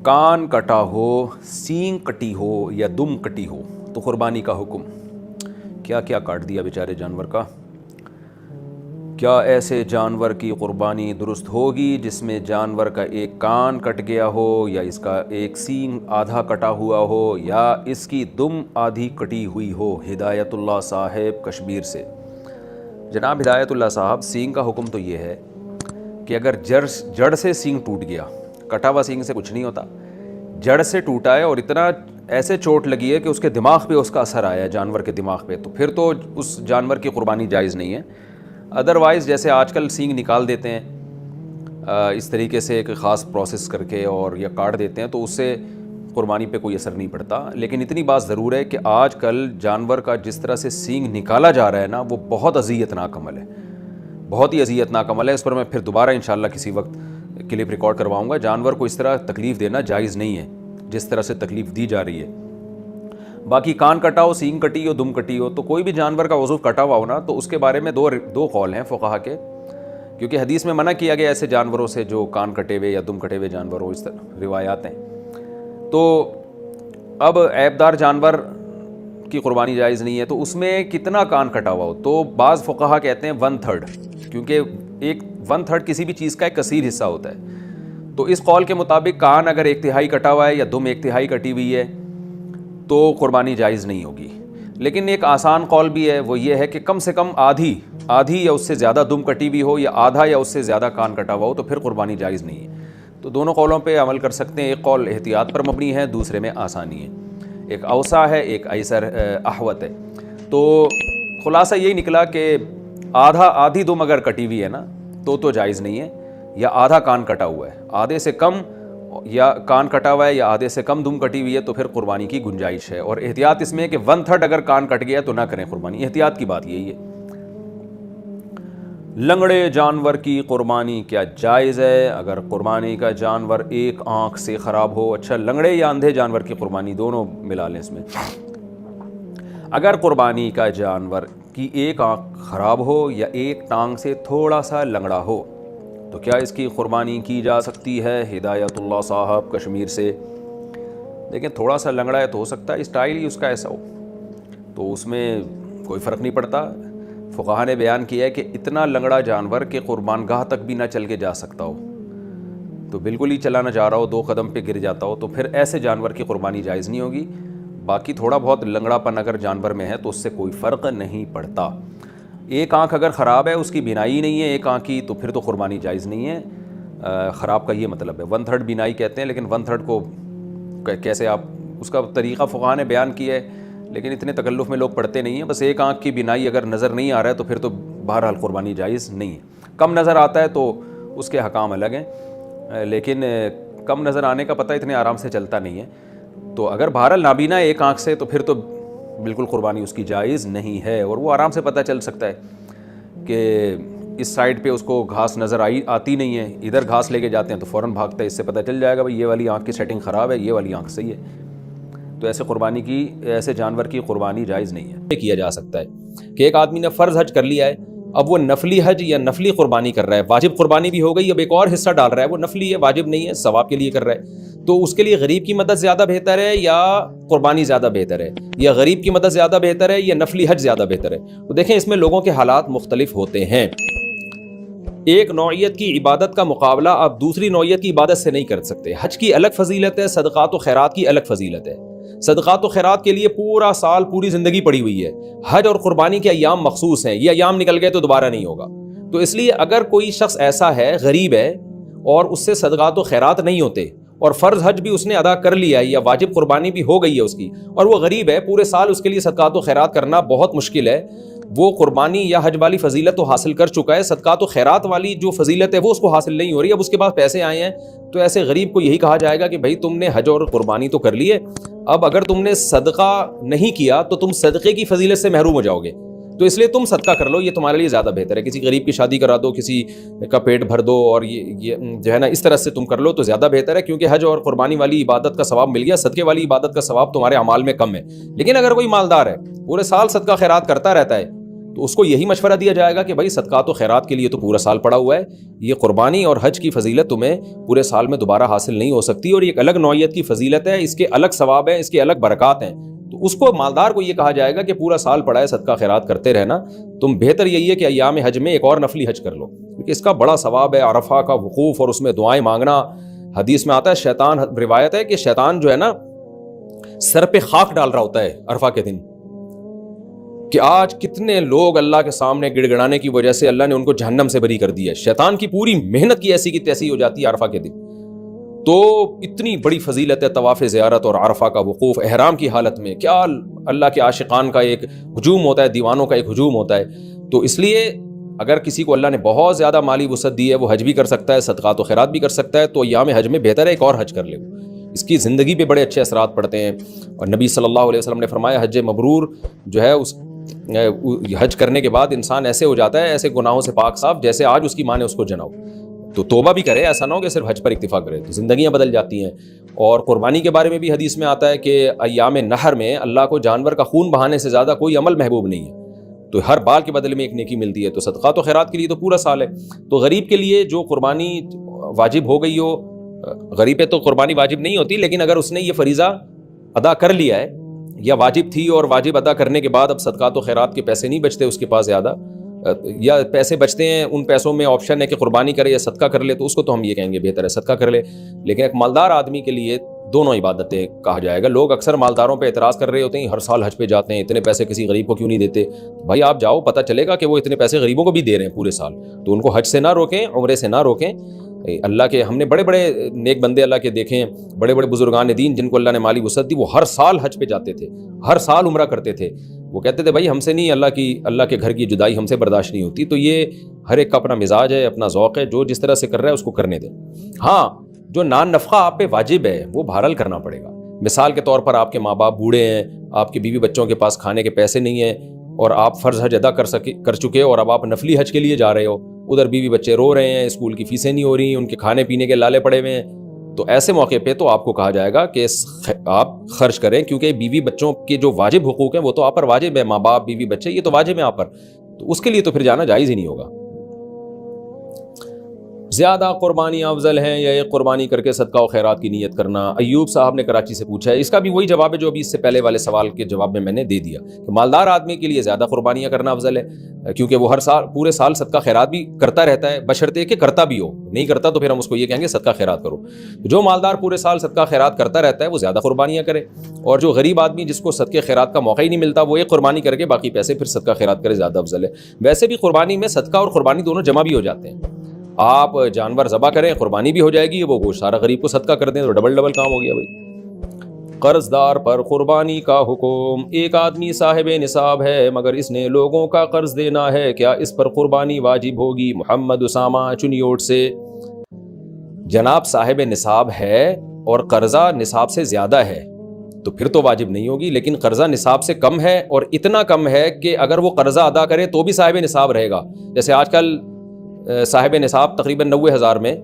کان کٹا ہو، سینگ کٹی ہو یا دم کٹی ہو تو قربانی کا حکم۔ کیا کیا کاٹ دیا بیچارے جانور کا؟ کیا ایسے جانور کی قربانی درست ہوگی جس میں جانور کا ایک کان کٹ گیا ہو، یا اس کا ایک سینگ آدھا کٹا ہوا ہو، یا اس کی دم آدھی کٹی ہوئی ہو؟ ہدایت اللہ صاحب کشمیر سے۔ جناب ہدایت اللہ صاحب، سینگ کا حکم تو یہ ہے کہ اگر جڑ سے سینگ ٹوٹ گیا، کٹا ہوا سینگ سے کچھ نہیں ہوتا، جڑ سے ٹوٹا ہے اور اتنا ایسے چوٹ لگی ہے کہ اس کے دماغ پہ اس کا اثر آیا ہے، جانور کے دماغ پہ، تو پھر تو اس جانور کی قربانی جائز نہیں ہے۔ ادروائز جیسے آج کل سینگ نکال دیتے ہیں اس طریقے سے ایک خاص پروسیس کر کے اور یا کاٹ دیتے ہیں، تو اس سے قربانی پہ کوئی اثر نہیں پڑتا۔ لیکن اتنی بات ضرور ہے کہ آج کل جانور کا جس طرح سے سینگ نکالا جا رہا ہے نا، وہ بہت اذیت ناک عمل ہے، بہت ہی اذیت ناک عمل ہے۔ اس پر میں پھر دوبارہ انشاءاللہ کسی وقت کلپ ریکارڈ کرواؤں گا۔ جانور کو اس طرح تکلیف دینا جائز نہیں ہے جس طرح سے تکلیف دی جا رہی ہے۔ باقی کان کٹا ہو، سینگ کٹی ہو، دم کٹی ہو، تو کوئی بھی جانور کا عضو کٹا ہوا ہو نا، تو اس کے بارے میں دو قول ہیں فقہا کے، کیونکہ حدیث میں منع کیا گیا ایسے جانوروں سے جو کان کٹے ہوئے یا دم کٹے ہوئے جانور ہو، اس طرح روایات ہیں۔ تو اب عیبدار جانور کی قربانی جائز نہیں ہے، تو اس میں کتنا کان کٹا ہوا ہو؟ تو بعض فقہا کہتے ہیں 1/3، کیونکہ ایک 1/3 کسی بھی چیز کا ایک کثیر حصہ ہوتا ہے۔ تو اس قول کے مطابق کان اگر 1/3 کٹا ہوا ہے یا دم 1/3 کٹی ہوئی ہے تو قربانی جائز نہیں ہوگی۔ لیکن ایک آسان قول بھی ہے، وہ یہ ہے کہ کم سے کم آدھی یا اس سے زیادہ دم کٹی ہوئی ہو، یا آدھا یا اس سے زیادہ کان کٹا ہوا ہو، تو پھر قربانی جائز نہیں ہے۔ تو دونوں قولوں پہ عمل کر سکتے ہیں۔ ایک قول احتیاط پر مبنی ہے، دوسرے میں آسانی ہے، ایک اوسع ہے، ایک ایسر احوط ہے۔ تو خلاصہ یہی نکلا کہ آدھی دم اگر کٹی ہوئی ہے نا تو جائز نہیں ہے، یا آدھا کان کٹا ہوا ہے، آدھے سے کم یا کان کٹا ہوا ہے یا آدھے سے کم دم کٹی ہوئی ہے، تو پھر قربانی کی گنجائش ہے۔ اور احتیاط اس میں ہے کہ 1/3 اگر کان کٹ گیا تو نہ کریں قربانی، احتیاط کی بات یہی ہے۔ لنگڑے جانور کی قربانی کیا جائز ہے؟ اگر قربانی کا جانور ایک آنکھ سے خراب ہو، اچھا لنگڑے یا اندھے جانور کی قربانی دونوں ملا لیں اس میں۔ اگر قربانی کا جانور کی ایک آنکھ خراب ہو یا ایک ٹانگ سے تھوڑا سا لنگڑا ہو تو کیا اس کی قربانی کی جا سکتی ہے؟ ہدایت اللہ صاحب کشمیر سے۔ دیکھیں تھوڑا سا لنگڑا ہے تو ہو سکتا ہے اسٹائل ہی اس کا ایسا ہو، تو اس میں کوئی فرق نہیں پڑتا۔ فقہا نے بیان کیا ہے کہ اتنا لنگڑا جانور کہ قربان گاہ تک بھی نہ چل کے جا سکتا ہو، تو بالکل ہی چلا نہ جا رہا ہو، 2 قدم پہ گر جاتا ہو، تو پھر ایسے جانور کی قربانی جائز نہیں ہوگی۔ باقی تھوڑا بہت لنگڑا پن اگر جانور میں ہے تو اس سے کوئی فرق نہیں پڑتا۔ ایک آنکھ اگر خراب ہے، اس کی بینائی نہیں ہے ایک آنکھ کی، تو پھر تو قربانی جائز نہیں ہے۔ خراب کا یہ مطلب ہے 1/3 بینائی کہتے ہیں، لیکن 1/3 کو کیسے آپ اس کا طریقہ فقہا نے بیان کیا ہے، لیکن اتنے تکلف میں لوگ پڑھتے نہیں ہیں۔ بس ایک آنکھ کی بینائی اگر نظر نہیں آ رہا ہے تو پھر تو بہرحال قربانی جائز نہیں ہے۔ کم نظر آتا ہے تو اس کے حکام الگ ہیں، لیکن کم نظر آنے کا پتہ اتنے آرام سے چلتا نہیں ہے، تو اگر بہرحال نابینا ہے ایک آنکھ سے تو پھر تو بالکل قربانی اس کی جائز نہیں ہے۔ اور وہ آرام سے پتہ چل سکتا ہے کہ اس سائڈ پہ اس کو گھاس نظر آتی نہیں ہے، ادھر گھاس لے کے جاتے ہیں تو فوراً بھاگتا ہے، اس سے پتہ چل جائے گا بھائی یہ والی آنکھ کی سیٹنگ خراب ہے، یہ والی آنکھ صحیح ہے۔ تو ایسے جانور کی قربانی جائز نہیں ہے۔ کیا جا سکتا ہے کہ ایک آدمی نے فرض حج کر لیا ہے، اب وہ نفلی حج یا نفلی قربانی کر رہا ہے، واجب قربانی بھی ہو گئی، اب ایک اور حصہ ڈال رہا ہے، وہ نفلی ہے، واجب نہیں ہے، ثواب کے لیے کر رہا ہے، تو اس کے لیے غریب کی مدد زیادہ بہتر ہے یا قربانی زیادہ بہتر ہے، یا غریب کی مدد زیادہ بہتر ہے یا نفلی حج زیادہ بہتر ہے؟ تو دیکھیں اس میں لوگوں کے حالات مختلف ہوتے ہیں۔ ایک نوعیت کی عبادت کا مقابلہ آپ دوسری نوعیت کی عبادت سے نہیں کر سکتے۔ حج کی الگ فضیلت ہے، صدقات و خیرات کی الگ فضیلت ہے۔ صدقات و خیرات کے لیے پورا سال پوری زندگی پڑی ہوئی ہے، حج اور قربانی کے ایام مخصوص ہیں، یہ ایام نکل گئے تو دوبارہ نہیں ہوگا۔ تو اس لیے اگر کوئی شخص ایسا ہے، غریب ہے، اور اس سے صدقات و خیرات نہیں ہوتے، اور فرض حج بھی اس نے ادا کر لیا ہے یا واجب قربانی بھی ہو گئی ہے اس کی، اور وہ غریب ہے، پورے سال اس کے لیے صدقات و خیرات کرنا بہت مشکل ہے، وہ قربانی یا حج والی فضیلت تو حاصل کر چکا ہے، صدقات و خیرات والی جو فضیلت ہے وہ اس کو حاصل نہیں ہو رہی، اب اس کے پاس پیسے آئے ہیں، تو ایسے غریب کو یہی کہا جائے گا کہ بھائی تم نے حج اور قربانی تو کر لی ہے، اب اگر تم نے صدقہ نہیں کیا تو تم صدقے کی فضیلت سے محروم ہو جاؤ گے، تو اس لیے تم صدقہ کر لو، یہ تمہارے لیے زیادہ بہتر ہے، کسی غریب کی شادی کرا دو، کسی کا پیٹ بھر دو، اور یہ جو ہے نا اس طرح سے تم کر لو تو زیادہ بہتر ہے، کیونکہ حج اور قربانی والی عبادت کا ثواب مل گیا، صدقے والی عبادت کا ثواب تمہارے اعمال میں کم ہے۔ لیکن اگر کوئی مالدار ہے، پورے سال صدقہ خیرات کرتا رہتا ہے، تو اس کو یہی مشورہ دیا جائے گا کہ بھائی صدقات و خیرات کے لیے تو پورا سال پڑا ہوا ہے، یہ قربانی اور حج کی فضیلت تمہیں پورے سال میں دوبارہ حاصل نہیں ہو سکتی، اور یہ ایک الگ نوعیت کی فضیلت ہے، اس کے الگ ثواب ہیں، اس کے الگ برکات ہیں۔ تو اس کو مالدار کو یہ کہا جائے گا کہ پورا سال پڑا ہے، صدقہ خیرات کرتے رہنا، تم بہتر یہی ہے کہ ایام حج میں ایک اور نفلی حج کر لو، کیونکہ اس کا بڑا ثواب ہے، عرفہ کا وقوف اور اس میں دعائیں مانگنا۔ حدیث میں آتا ہے شیطان، روایت ہے کہ شیطان جو ہے نا سر پہ خاک ڈال رہا ہوتا ہے عرفہ کے دن، کہ آج کتنے لوگ اللہ کے سامنے گڑ گڑانے کی وجہ سے اللہ نے ان کو جہنم سے بری کر دیا ہے۔ شیطان کی پوری محنت کی ایسی کی تیسی ہو جاتی ہے عرفہ کے دن۔ تو اتنی بڑی فضیلت ہے طواف زیارت اور عرفہ کا وقوف احرام کی حالت میں، کیا اللہ کے عاشقان کا ایک ہجوم ہوتا ہے، دیوانوں کا ایک ہجوم ہوتا ہے۔ تو اس لیے اگر کسی کو اللہ نے بہت زیادہ مالی وسعت دی ہے، وہ حج بھی کر سکتا ہے، صدقات و خیرات بھی کر سکتا ہے، تو ایام حج میں بہتر ہے ایک اور حج کر لے، اس کی زندگی پہ بڑے اچھے اثرات پڑتے ہیں۔ اور نبی صلی اللہ علیہ وسلم نے فرمایا حج مبرور جو ہے اس حج کرنے کے بعد انسان ایسے ہو جاتا ہے، ایسے گناہوں سے پاک صاف جیسے آج اس کی ماں نے اس کو جنا ہو۔ تو توبہ بھی کرے، ایسا نہ ہو کہ صرف حج پر اکتفا کرے، تو زندگیاں بدل جاتی ہیں۔ اور قربانی کے بارے میں بھی حدیث میں آتا ہے کہ ایام نحر میں اللہ کو جانور کا خون بہانے سے زیادہ کوئی عمل محبوب نہیں ہے، تو ہر بال کے بدلے میں ایک نیکی ملتی ہے۔ تو صدقات و خیرات کے لیے تو پورا سال ہے۔ تو غریب کے لیے جو قربانی واجب ہو گئی ہو، غریب پہ تو قربانی واجب نہیں ہوتی، لیکن اگر اس نے یہ فریضہ ادا کر لیا ہے یا واجب تھی اور واجب ادا کرنے کے بعد اب صدقات و خیرات کے پیسے نہیں بچتے اس کے پاس زیادہ، یا پیسے بچتے ہیں، ان پیسوں میں آپشن ہے کہ قربانی کرے یا صدقہ کر لے، تو اس کو تو ہم یہ کہیں گے بہتر ہے صدقہ کر لے۔ لیکن ایک مالدار آدمی کے لیے دونوں عبادتیں کہا جائے گا۔ لوگ اکثر مالداروں پہ اعتراض کر رہے ہوتے ہیں ہر سال حج پہ جاتے ہیں، اتنے پیسے کسی غریب کو کیوں نہیں دیتے؟ بھائی آپ جاؤ، پتہ چلے گا کہ وہ اتنے پیسے غریبوں کو بھی دے رہے ہیں پورے سال، تو ان کو حج سے نہ روکیں، عمرے سے نہ روکیں۔ اللہ کے ہم نے بڑے بڑے نیک بندے اللہ کے دیکھے ہیں، بڑے بڑے بزرگان دین جن کو اللہ نے مالی وسعت دی، وہ ہر سال حج پہ جاتے تھے، ہر سال عمرہ کرتے تھے۔ وہ کہتے تھے بھائی ہم سے نہیں، اللہ کے گھر کی جدائی ہم سے برداشت نہیں ہوتی۔ تو یہ ہر ایک کا اپنا مزاج ہے، اپنا ذوق ہے، جو جس طرح سے کر رہا ہے اس کو کرنے دیں۔ ہاں، جو نان نفقہ آپ پہ واجب ہے وہ بہرحال کرنا پڑے گا۔ مثال کے طور پر آپ کے ماں باپ بوڑھے ہیں، آپ کے بیوی بچوں کے پاس کھانے کے پیسے نہیں ہیں، اور آپ فرض حج ادا کر چکے اور اب آپ نفلی حج کے لیے جا رہے ہو، ادھر بیوی بچے رو رہے ہیں، اسکول کی فیسیں نہیں ہو رہی، ان کے کھانے پینے کے لالے پڑے ہوئے ہیں، تو ایسے موقع پہ تو آپ کو کہا جائے گا کہ آپ خرچ کریں، کیونکہ بیوی بچوں کے جو واجب حقوق ہیں وہ تو آپ پر واجب ہے، ماں باپ بیوی بچے یہ تو واجب ہیں آپ پر، تو اس کے لیے تو پھر جانا جائز ہی نہیں ہوگا۔ زیادہ قربانی افضل ہے یا ایک قربانی کر کے صدقہ و خیرات کی نیت کرنا؟ ایوب صاحب نے کراچی سے پوچھا ہے، اس کا بھی وہی جواب ہے جو ابھی اس سے پہلے والے سوال کے جواب میں نے دے دیا، کہ مالدار آدمی کے لیے زیادہ قربانیاں کرنا افضل ہے، کیونکہ وہ ہر سال پورے سال صدقہ خیرات بھی کرتا رہتا ہے، بشرطے کہ کرتا بھی ہو، نہیں کرتا تو پھر ہم اس کو یہ کہیں گے صدقہ خیرات کرو۔ جو مالدار پورے سال صدقہ خیرات کرتا رہتا ہے وہ زیادہ قربانیاں کرے، اور جو غریب آدمی جس کو صدقہ خیرات کا موقع ہی نہیں ملتا وہ ایک قربانی کر کے باقی پیسے پھر صدقہ خیرات کرے، زیادہ افضل ہے۔ ویسے بھی قربانی میں صدقہ اور قربانی دونوں جمع بھی ہو جاتے ہیں، آپ جانور ذبح کریں قربانی بھی ہو جائے گی، وہ گوشت سارا غریب کو صدقہ کر دیں تو ڈبل کام ہو گیا بھائی۔ قرض دار پر قربانی کا حکم۔ ایک آدمی صاحب نصاب ہے مگر اس نے لوگوں کا قرض دینا ہے، کیا اس پر قربانی واجب ہوگی؟ محمد اسامہ چنیوٹ سے۔ جناب صاحب نصاب ہے اور قرضہ نصاب سے زیادہ ہے تو پھر تو واجب نہیں ہوگی، لیکن قرضہ نصاب سے کم ہے اور اتنا کم ہے کہ اگر وہ قرضہ ادا کرے تو بھی صاحب نصاب رہے گا۔ جیسے آج کل صاحب نصاب تقریباً 90,000 میں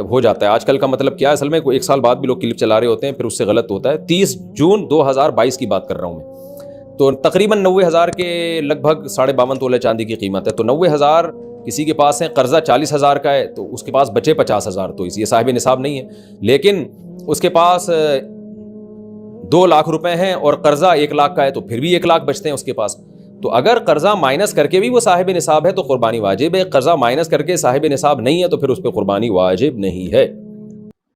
ہو جاتا ہے۔ آج کل کا مطلب کیا ہے اصل میں، کوئی ایک سال بعد بھی لوگ کلپ چلا رہے ہوتے ہیں، پھر اس سے غلط ہوتا ہے۔ 30 جون 2022 کی بات کر رہا ہوں میں، تو تقریباً 90,000 کے لگ بھگ 52.5 تولے چاندی کی قیمت ہے، تو 90,000 کسی کے پاس ہے، قرضہ 40,000 کا ہے تو اس کے پاس بچے 50,000، تو یہ صاحب نصاب نہیں ہے۔ لیکن اس کے پاس 2 لاکھ روپے ہیں اور قرضہ 1 لاکھ کا ہے تو پھر بھی 1 لاکھ بچتے ہیں اس کے پاس۔ تو اگر قرضہ مائنس کر کے بھی وہ صاحب نصاب ہے تو قربانی واجب ہے، قرضہ مائنس کر کے صاحب نصاب نہیں ہے تو پھر اس پہ قربانی واجب نہیں ہے۔